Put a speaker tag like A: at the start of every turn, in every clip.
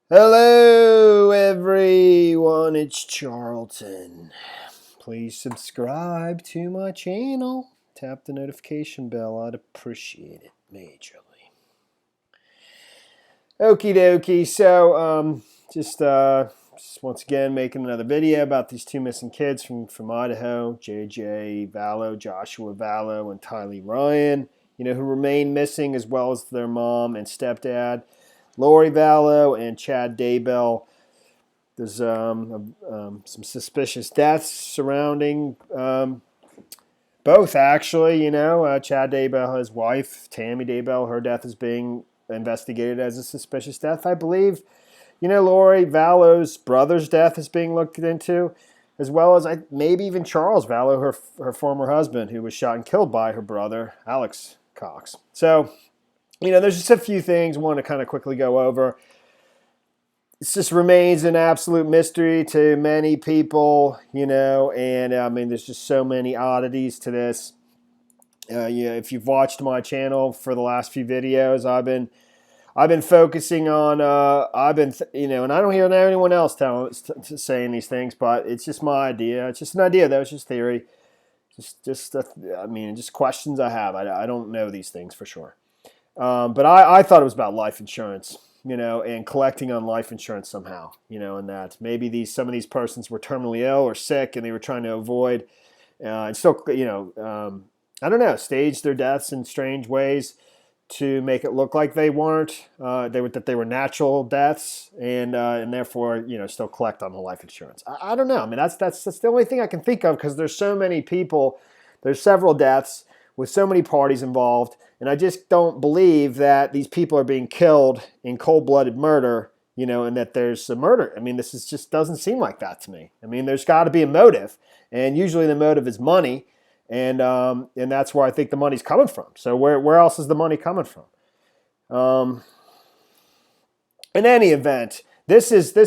A: Hello, everyone. It's Charlton. Please subscribe to my channel. Tap the notification bell. I'd appreciate it majorly. Okie dokie. So, just once again making another video about these two missing kids from Idaho, JJ Vallow, Joshua Vallow, and Tylee Ryan. Who remain missing, as well as their mom and stepdad, Lori Vallow and Chad Daybell. There's some suspicious deaths surrounding both, actually. Chad Daybell, his wife, Tammy Daybell, her death is being investigated as a suspicious death, I believe. Lori Vallow's brother's death is being looked into, as well as maybe even Charles Vallow, her former husband, who was shot and killed by her brother, Alex Cox. So, there's just a few things I want to kind of quickly go over. It just remains an absolute mystery to many people, and there's just so many oddities to this. If you've watched my channel for the last few videos, I've been focusing on, and I don't hear anyone else saying these things, but it's just my idea. It's just an idea, though. It's just theory. Just questions I have. I don't know these things for sure. But I thought it was about life insurance, and collecting on life insurance somehow, and that maybe some of these persons were terminally ill or sick, and they were trying to avoid, and still, I don't know, stage their deaths in strange ways to make it look like they weren't, that they were natural deaths, and therefore, still collect on the life insurance. I don't know. I mean, that's the only thing I can think of, because there's so many people, there's several deaths with so many parties involved. And I just don't believe that these people are being killed in cold-blooded murder, and that there's a murder. I mean, just doesn't seem like that to me. I mean, there's got to be a motive, and usually the motive is money, and that's where I think the money's coming from. So where else is the money coming from? In any event, this is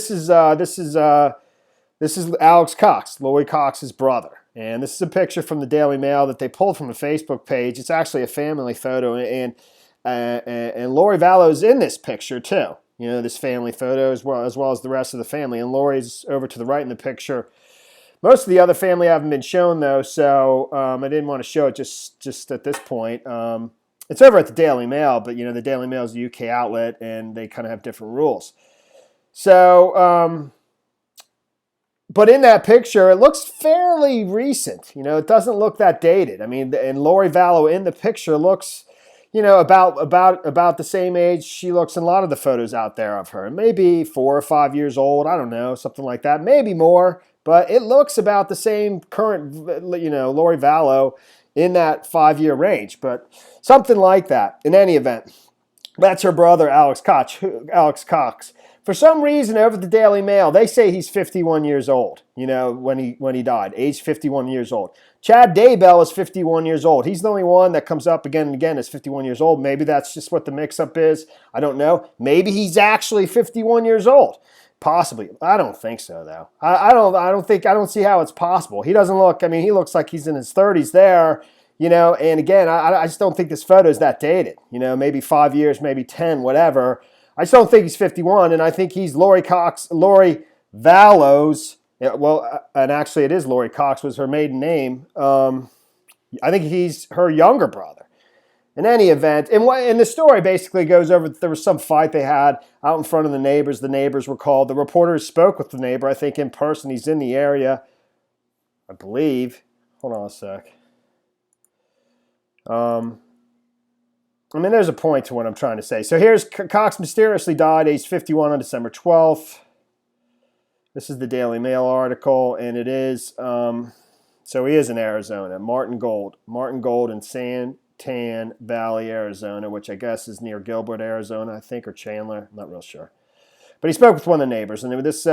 A: Alex Cox, Lori Cox's brother. And this is a picture from the Daily Mail that they pulled from a Facebook page. It's actually a family photo, and Lori Vallow's in this picture too. This family photo as well as the rest of the family. And Lori's over to the right in the picture. Most of the other family haven't been shown though, so I didn't want to show it just at this point. It's over at the Daily Mail, but the Daily Mail is a UK outlet, and they kind of have different rules. So. But in that picture, it looks fairly recent. It doesn't look that dated. I mean, and Lori Vallow in the picture looks, about the same age she looks in a lot of the photos out there of her. Maybe 4 or 5 years old. I don't know, something like that. Maybe more, but it looks about the same current, Lori Vallow in that 5-year range. But something like that. In any event, that's her brother, Alex Cox. For some reason, over the Daily Mail, they say he's 51 years old, when he died, age 51 years old. Chad Daybell is 51 years old. He's the only one that comes up again and again as 51 years old. Maybe that's just what the mix-up is. I don't know. Maybe he's actually 51 years old. Possibly. I don't think so, though. I don't see how it's possible. He doesn't look, he looks like he's in his 30s there, and again, I just don't think this photo is that dated. Maybe 5 years, maybe 10, whatever. I just don't think he's 51, and I think he's Lori Vallow's, and actually it is Lori Cox was her maiden name. I think he's her younger brother. In any event, and the story basically goes over that there was some fight they had out in front of the neighbors. The neighbors were called. The reporters spoke with the neighbor, I think in person. He's in the area, I believe. Hold on a sec. There's a point to what I'm trying to say. So here's Cox mysteriously died, age 51 on December 12th. This is the Daily Mail article, and it is, so he is in Arizona. Martin Gold in Santan Valley, Arizona, which I guess is near Gilbert, Arizona, I think, or Chandler. I'm not real sure. But he spoke with one of the neighbors, and this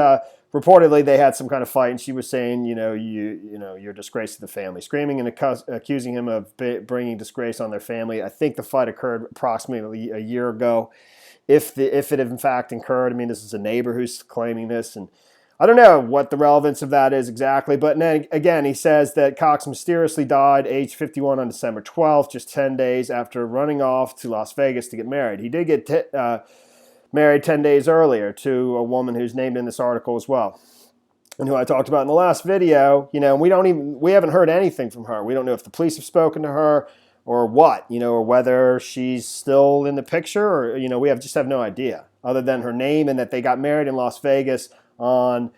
A: reportedly they had some kind of fight, and she was saying, you're a disgrace to the family, screaming and accusing him of bringing disgrace on their family. I think the fight occurred approximately a year ago, if it in fact occurred. This is a neighbor who's claiming this, and I don't know what the relevance of that is exactly. But then again, he says that Cox mysteriously died, age 51 on December 12th, just 10 days after running off to Las Vegas to get married. He did get married 10 days earlier to a woman who's named in this article as well, and who I talked about in the last video. We haven't heard anything from her. We don't know if the police have spoken to her or what, or whether she's still in the picture, or, we just have no idea, other than her name and that they got married in Las Vegas on,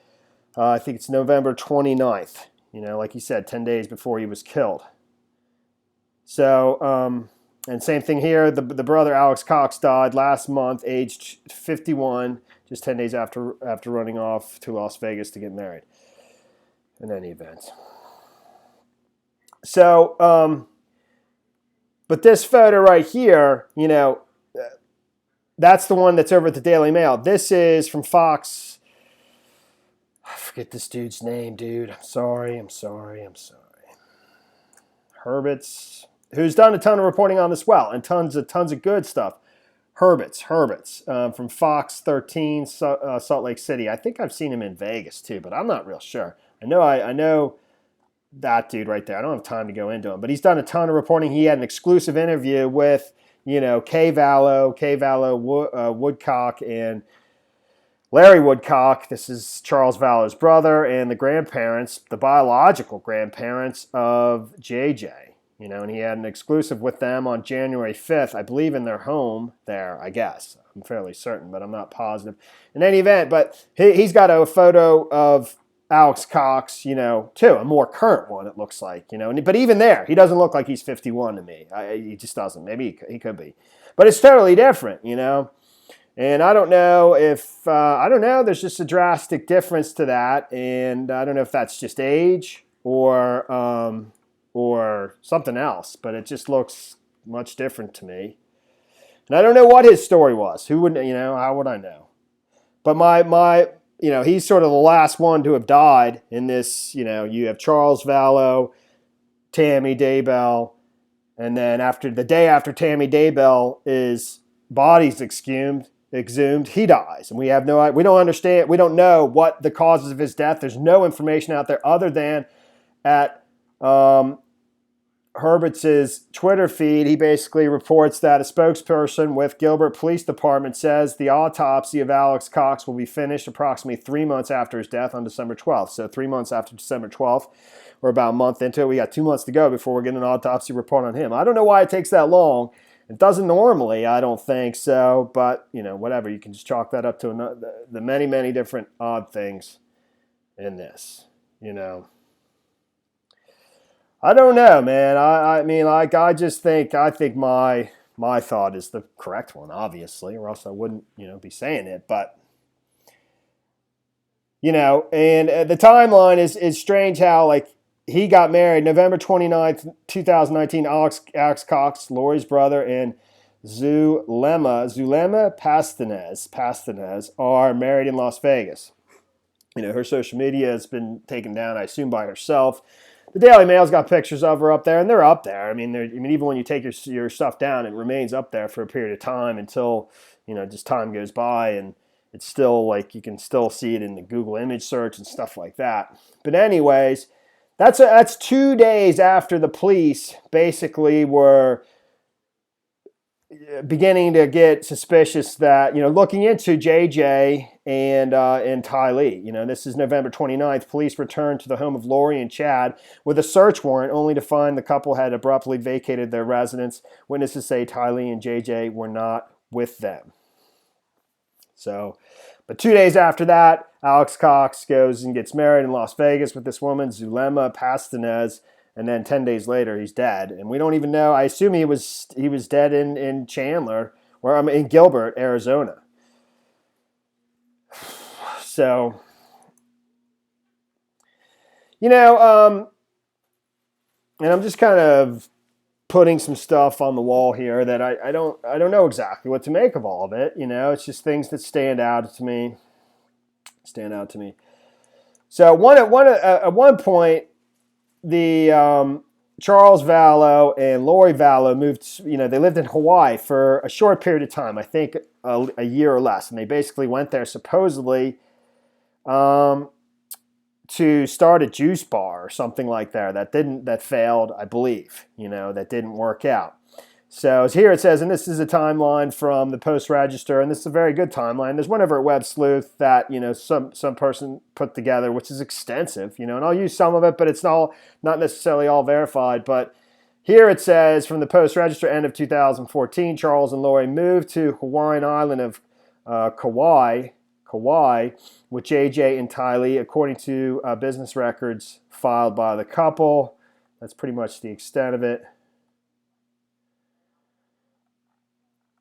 A: I think it's November 29th, like he said, 10 days before he was killed. So, and same thing here, the brother Alex Cox died last month, aged 51, just 10 days after running off to Las Vegas to get married, in any event. So, but this photo right here, that's the one that's over at the Daily Mail. This is from Fox. I forget this dude's name, dude. I'm sorry. Herbets, who's done a ton of reporting on this well, and tons of good stuff. Herbets, from Fox 13, Salt Lake City. I think I've seen him in Vegas too, but I'm not real sure. I know that dude right there. I don't have time to go into him, but he's done a ton of reporting. He had an exclusive interview with, Kay Vallow, Woodcock, and Larry Woodcock. This is Charles Vallow's brother, and the grandparents, the biological grandparents of JJ. And he had an exclusive with them on January 5th, I believe, in their home there, I guess. I'm fairly certain, but I'm not positive. In any event, but he's got a photo of Alex Cox, too, a more current one, it looks like, but even there, he doesn't look like he's 51 to me. He just doesn't. Maybe he could be, but it's totally different, and I don't know if, there's just a drastic difference to that, and I don't know if that's just age or something else, but it just looks much different to me. And I don't know what his story was. Who would, how would I know? But my he's sort of the last one to have died in this. You have Charles Vallow, Tammy Daybell, and then the day after Tammy Daybell's body's exhumed, he dies, and we don't understand. We don't know what the causes of his death. There's no information out there other than at Herbert's Twitter feed. He basically reports that a spokesperson with Gilbert Police Department says the autopsy of Alex Cox will be finished approximately 3 months after his death on December 12th. So 3 months after December 12th, we're about a month into it. We got 2 months to go before we're getting an autopsy report on him. I don't know why it takes that long. It doesn't normally, I don't think so, but, whatever. You can just chalk that up to the many, many different odd things in this, I don't know, man. I think my thought is the correct one, obviously, or else I wouldn't, be saying it. But, and the timeline is strange how, he got married November 29th, 2019. Alex Cox, Lori's brother, and Zulema Pastanez are married in Las Vegas. Her social media has been taken down, I assume, by herself. The Daily Mail's got pictures of her up there, and they're up there. Even when you take your stuff down, it remains up there for a period of time until, just time goes by, and it's still, you can still see it in the Google image search and stuff like that. But anyways, that's 2 days after the police basically were beginning to get suspicious that, looking into JJ and Tylee. This is November 29th. Police returned to the home of Lori and Chad with a search warrant, only to find the couple had abruptly vacated their residence. Witnesses say Tylee and JJ were not with them. So, but 2 days after that, Alex Cox goes and gets married in Las Vegas with this woman, Zulema Pastanez. And then 10 days later, he's dead. And we don't even know. I assume he was dead in Chandler, or in Gilbert, Arizona. So, and I'm just kind of putting some stuff on the wall here that I don't know exactly what to make of all of it. It's just things that stand out to me. So at one point, the Charles Vallow and Lori Vallow moved, they lived in Hawaii for a short period of time, I think a year or less. And they basically went there supposedly to start a juice bar or something like that. That failed, I believe, that didn't work out. So as here it says, and this is a timeline from the Post-Register, and this is a very good timeline. There's one over at Web Sleuth that, you know, some person put together, which is extensive, you know, and I'll use some of it, but it's all not necessarily all verified. But here it says, from the Post-Register, end of 2014, Charles and Lori moved to Hawaiian island of Kauai, with JJ and Tylee, according to business records filed by the couple. That's pretty much the extent of it.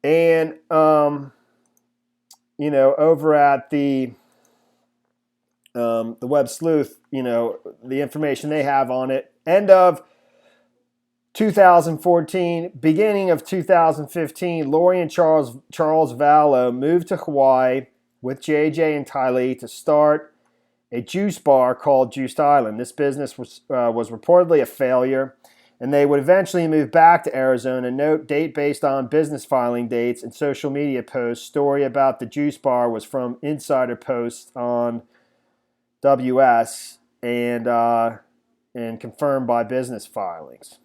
A: And, you know, over at the Web Sleuth, you know, the information they have on it, end of 2014, beginning of 2015, Lori and Charles Vallow moved to Hawaii with JJ and Tylee to start a juice bar called Juiced Island. This business was reportedly a failure, and they would eventually move back to Arizona. Note, date based on business filing dates and social media posts. Story about the juice bar was from insider posts on WS and confirmed by business filings.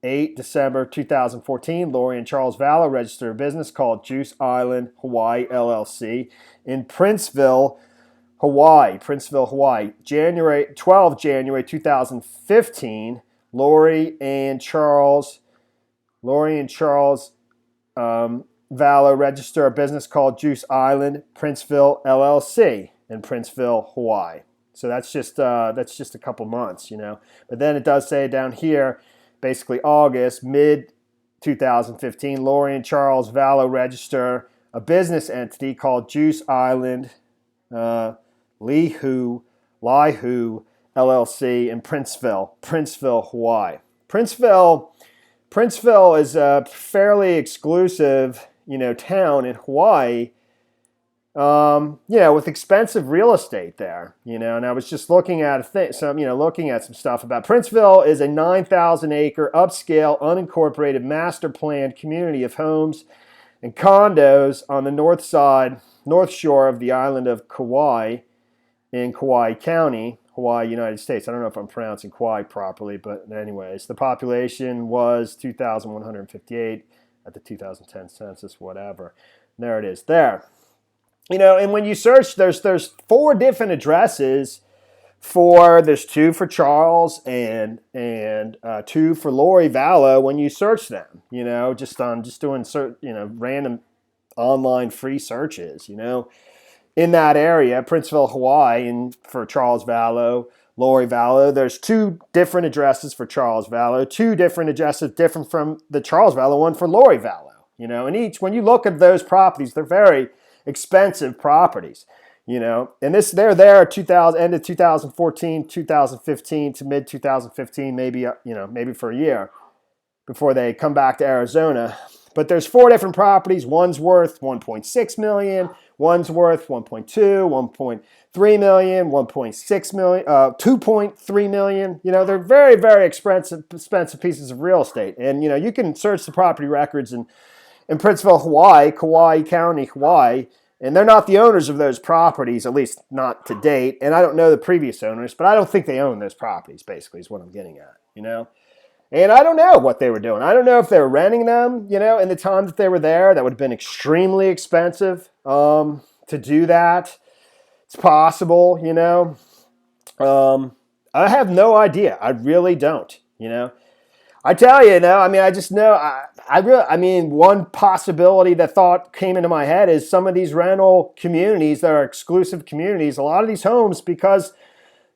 A: 8 December 2014, Lori and Charles Vallow registered a business called Juice Island Hawaii LLC in Princeville, Hawaii. 12 January 2015, Lori and Charles Vallow register a business called Juice Island Princeville LLC in Princeville, Hawaii. So that's just a couple months, you know. But then it does say down here, basically August, mid 2015, Lori and Charles Vallow register a business entity called Juice Island Lihu LLC in Princeville, Hawaii. Princeville is a fairly exclusive, you know, town in Hawaii, you know, with expensive real estate there, you know. And I was just looking at some stuff about Princeville is a 9,000-acre upscale unincorporated master planned community of homes and condos on the north shore of the island of Kauai in Kauai County, Hawaii, United States. I don't know if I'm pronouncing Kauai properly, but anyways, the population was 2,158 at the 2010 census, whatever. And there it is there. You know, and when you search, there's 4 different addresses there's 2 for Charles and 2 for Lori Vallow when you search them, you know, just doing random online free searches, you know. In that area, Princeville, Hawaii, and for Charles Vallow, Lori Vallow, there's 2 different addresses for Charles Vallow, 2 different addresses different from the Charles Vallow one for Lori Vallow, you know. And when you look at those properties, they're very expensive properties, you know. And they're there end of 2014, 2015 to mid 2015, maybe for a year before they come back to Arizona. But there's 4 different properties. One's worth $1.6 million. One's worth $1.2, $1.3 million, $1.6 million, $2.3 million. You know, they're very, very expensive pieces of real estate. And, you know, you can search the property records in Princeville, Hawaii, Kauai County, Hawaii, and they're not the owners of those properties, at least not to date. And I don't know the previous owners, but I don't think they own those properties, basically, is what I'm getting at, you know. And I don't know what they were doing. I don't know if they were renting them, you know, in the time that they were there. That would have been extremely expensive to do that. It's possible, you know. I have no idea. I really don't, you know. I tell you, I mean, I just know, one possibility that thought came into my head is some of these rental communities that are exclusive communities, a lot of these homes, because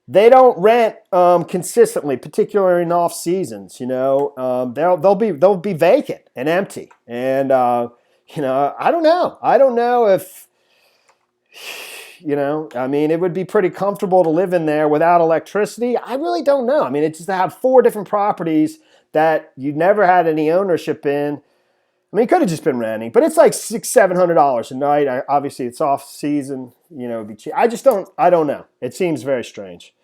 A: they don't rent consistently, particularly in off seasons. You know, they'll be vacant and empty. And you know, I don't know if, you know, I mean, it would be pretty comfortable to live in there without electricity. I really don't know. I mean, it's just to have 4 different properties that you never had any ownership in. I mean, it could have just been renting, but it's like $600-700 a night. Obviously, it's off season. You know, it'd be cheap. I don't know. It seems very strange,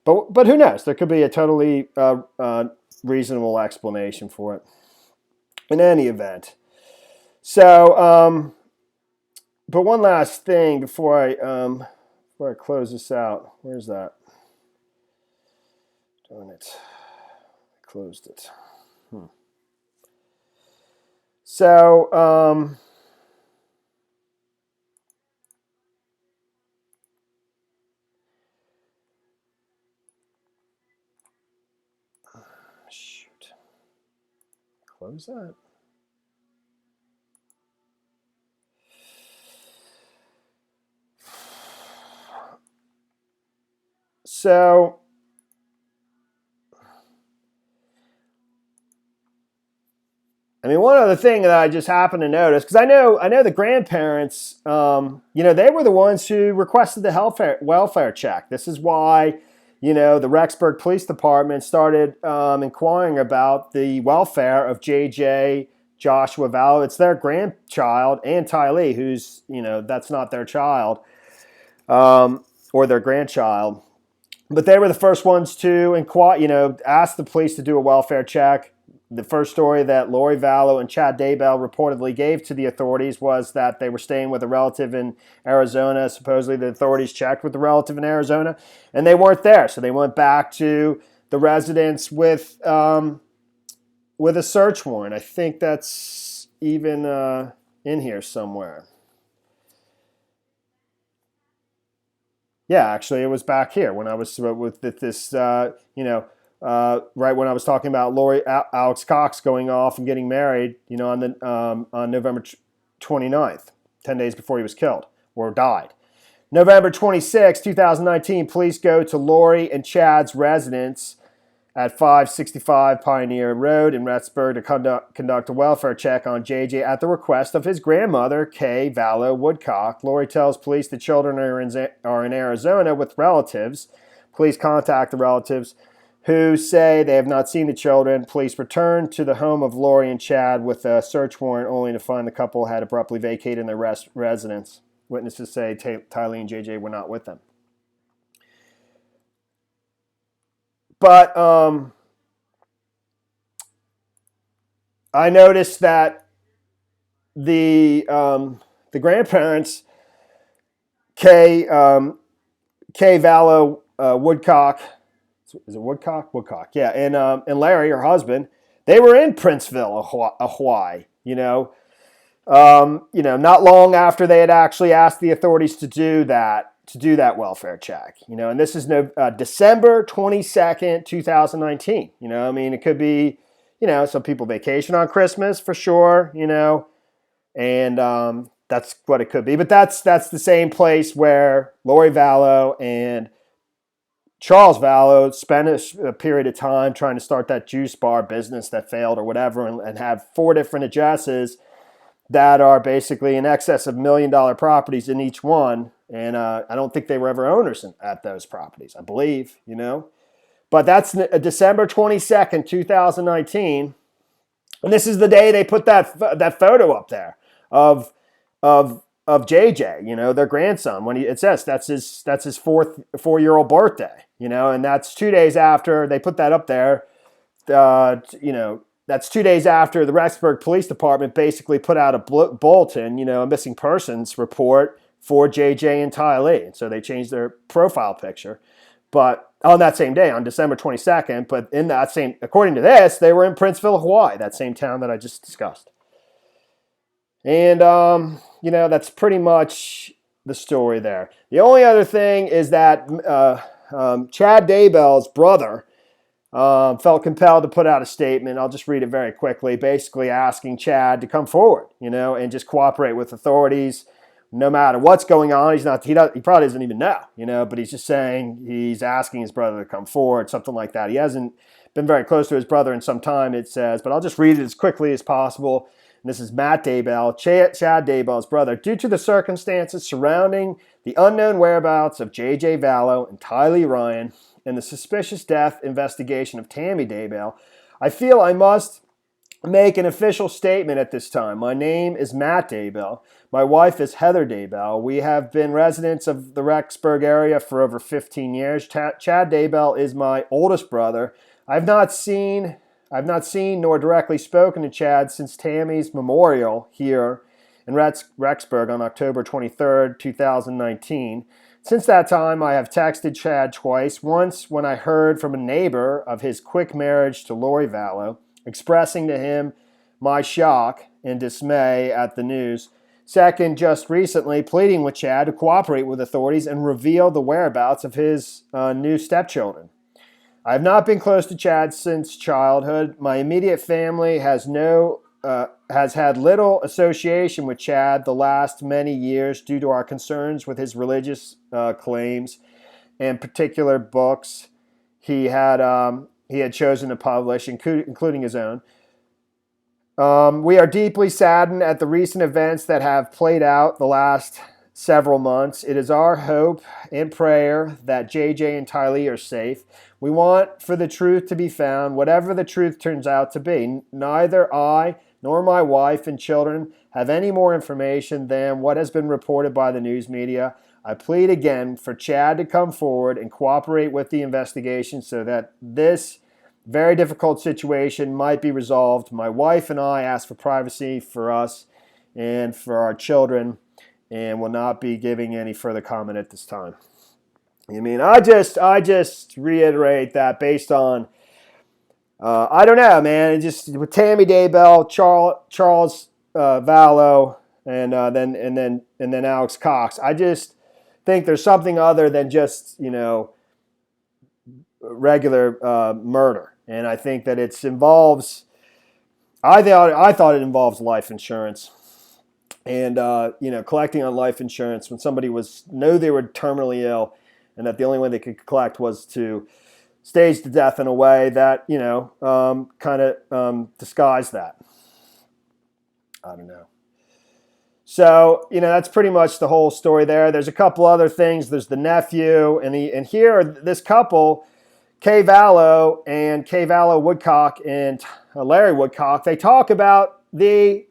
A: but who knows? There could be a totally reasonable explanation for it. In any event, so but one last thing before I close this out. Where's that? Darn it! I closed it. So, shoot. Close that. So, I mean, one other thing that I just happened to notice, because I know the grandparents, they were the ones who requested the welfare check. This is why, the Rexburg Police Department started inquiring about the welfare of JJ Joshua Vallow. It's their grandchild, and Tylee, who's, that's not their child or their grandchild. But they were the first ones to inquire, ask the police to do a welfare check. The first story that Lori Vallow and Chad Daybell reportedly gave to the authorities was that they were staying with a relative in Arizona. Supposedly the authorities checked with the relative in Arizona, and they weren't there. So they went back to the residence with a search warrant. I think that's even in here somewhere. Yeah, actually, it was back here when I was with this, right when I was talking about Alex Cox going off and getting married, on November 29th, 10 days before he was killed or died. November 26, 2019, police go to Lori and Chad's residence at 565 Pioneer Road in Rexburg to conduct a welfare check on JJ at the request of his grandmother, Kay Vallow Woodcock. Lori tells police the children are in Arizona with relatives. Police contact the relatives, who say they have not seen the children. Police return to the home of Lori and Chad with a search warrant, only to find the couple had abruptly vacated their residence. Witnesses say Tylee and JJ were not with them. But I noticed that the grandparents, Kay Vallow Woodcock, is it Woodcock? Woodcock, yeah, and Larry, her husband, they were in Princeville, Hawaii. Not long after they had actually asked the authorities to do that welfare check. And this is December 22nd, 2019. It could be, some people vacation on Christmas for sure. And that's what it could be. But that's the same place where Lori Vallow and Charles Vallow spent a period of time trying to start that juice bar business that failed or whatever, and have 4 different addresses that are basically in excess of $1 million properties in each one. And I don't think they were ever owners at those properties, I believe, But that's December 22nd, 2019. And this is the day they put that photo up there of JJ, their grandson. When it says that's his 4-year-old birthday, and that's 2 days after they put that up there. That's 2 days after the Rexburg Police Department basically put out a bulletin, a missing persons report for JJ and Tylee. And so they changed their profile picture. But on that same day, on December 22nd, but in that same, according to this, they were in Princeville, Hawaii, that same town that I just discussed. And, that's pretty much the story there. The only other thing is that Chad Daybell's brother felt compelled to put out a statement. I'll just read it very quickly, basically asking Chad to come forward, and just cooperate with authorities no matter what's going on. He probably doesn't even know, but he's just saying he's asking his brother to come forward, something like that. He hasn't been very close to his brother in some time, it says, but I'll just read it as quickly as possible. And this is Matt Daybell, Chad Daybell's brother. Due to the circumstances surrounding the unknown whereabouts of J.J. Vallow and Tylee Ryan and the suspicious death investigation of Tammy Daybell, I feel I must make an official statement at this time. My name is Matt Daybell. My wife is Heather Daybell. We have been residents of the Rexburg area for over 15 years. Chad Daybell is my oldest brother. I've not seen nor directly spoken to Chad since Tammy's memorial here in Rexburg on October 23rd, 2019. Since that time, I have texted Chad twice, once when I heard from a neighbor of his quick marriage to Lori Vallow, expressing to him my shock in dismay at the news. Second, just recently pleading with Chad to cooperate with authorities and reveal the whereabouts of his new stepchildren. I have not been close to Chad since childhood. My immediate family has had little association with Chad the last many years due to our concerns with his religious claims and particular books he had chosen to publish, including his own. We are deeply saddened at the recent events that have played out the last several months. It is our hope and prayer that JJ and Tylee are safe. We want for the truth to be found, whatever the truth turns out to be. Neither I nor my wife and children have any more information than what has been reported by the news media. I plead again for Chad to come forward and cooperate with the investigation so that this very difficult situation might be resolved. My wife and I ask for privacy for us and for our children and will not be giving any further comment at this time. I mean, I just reiterate that based on, I don't know, man. Just with Tammy Daybell, Charles Vallow, and then Alex Cox. I just think there's something other than just, you know, regular murder. And I think that it involves, I thought it involves life insurance. And, you know, collecting on life insurance when somebody knew they were terminally ill and that the only way they could collect was to stage the death in a way that, you know, kind of disguised that. I don't know. So, you know, that's pretty much the whole story there. There's a couple other things. There's the nephew, and here, this couple, Kay Vallow and Kay Vallow Woodcock and Larry Woodcock, they talk about the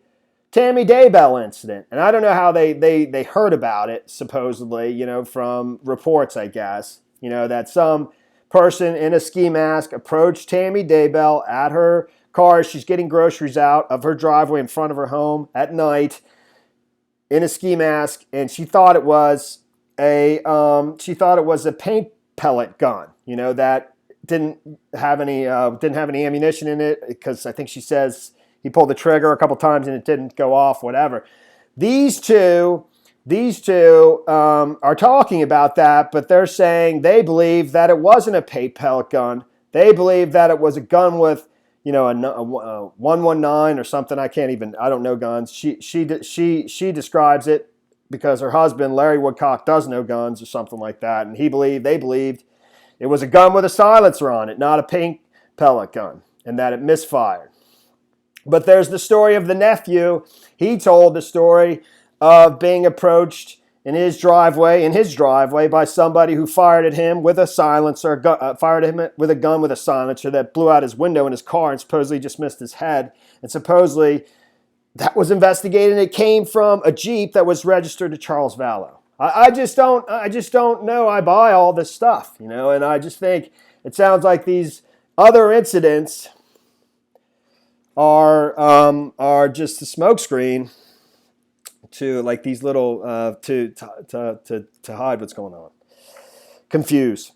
A: Tammy Daybell incident. And I don't know how they heard about it, supposedly, you know, from reports, I guess, you know, that some person in a ski mask approached Tammy Daybell at her car as she's getting groceries out of her driveway in front of her home at night in a ski mask, and she thought it was a paint pellet gun, you know, that didn't have any ammunition in it, because I think she says he pulled the trigger a couple times and it didn't go off, whatever. These two are talking about that, but they're saying they believe that it wasn't a paint pellet gun. They believe that it was a gun with, you know, a 119 or something. I don't know guns. She describes it because her husband, Larry Woodcock, does know guns or something like that. And they believed it was a gun with a silencer on it, not a paint pellet gun, and that it misfired. But there's the story of the nephew. He told the story of being approached in his driveway by somebody who fired at him with a silencer, fired at him with a gun with a silencer that blew out his window in his car and supposedly just missed his head. And supposedly that was investigated, and it came from a Jeep that was registered to Charles Vallow. I just don't know. I buy all this stuff, you know, and I just think it sounds like these other incidents are just a smokescreen to, like, these little to hide what's going on. Confuse.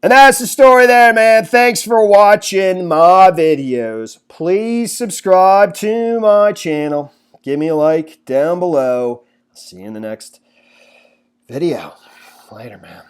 A: And that's the story there, man. Thanks for watching my videos. Please subscribe to my channel. Give me a like down below. I'll see you in the next video. Later, man.